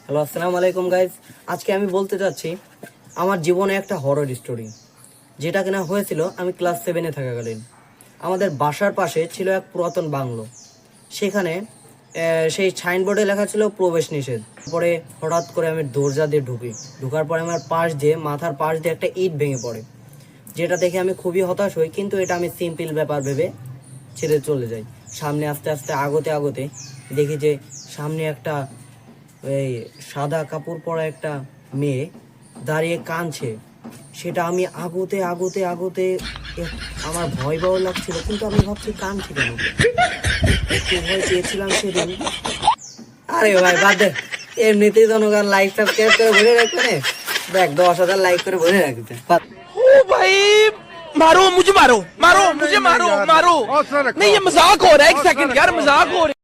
Hello, আসসালামু আলাইকুম guys. আজকে আমি বলতে চাচ্ছি আমার জীবনে একটা হরর স্টোরি, যেটা কিনা হয়েছিল আমি ক্লাস 7-এ থাকাকালীন। আমাদের বাসার পাশে ছিল এক পুরাতন বাংলো। সেখানে সেই সাইনবোর্ডে লেখা ছিল প্রবেশ নিষেধ। পরে হঠাৎ করে আমি দরজা দিয়ে ঢুকার পরে আমার মাথার পাশ দিয়ে একটা ইট ভেঙে পড়ে, যেটা দেখে আমি খুবই হতাশ হই। কিন্তু এটা আমি সিম্পল ব্যাপার ভেবে ছেড়ে চলে যাই। সামনে আস্তে আস্তে আগতে দেখি যে সামনে একটা এই সাদা কাপড় পরা একটা মেয়ে দাঁড়িয়ে কাঁদছে। সেটা আমি আগতে আমার ভয় লাগছিল, কিন্তু আমি ভাবছি কাঁদছে কেন, একটু ভয় পেয়েছিলাম সেদিন। আরে ভাই বাদ দে, এমনিতেই জনগণ লাইক সাবস্ক্রাইব করে ভরে রাখবে, দেখ 10,000 লাইক করে ভরে রাখবে। ओ भाई मारो मुझे, मारो मारो मुझे, मारो मारो नहीं, ये मजाक हो रहा है। एक सेकंड यार, मजाक हो रहा है।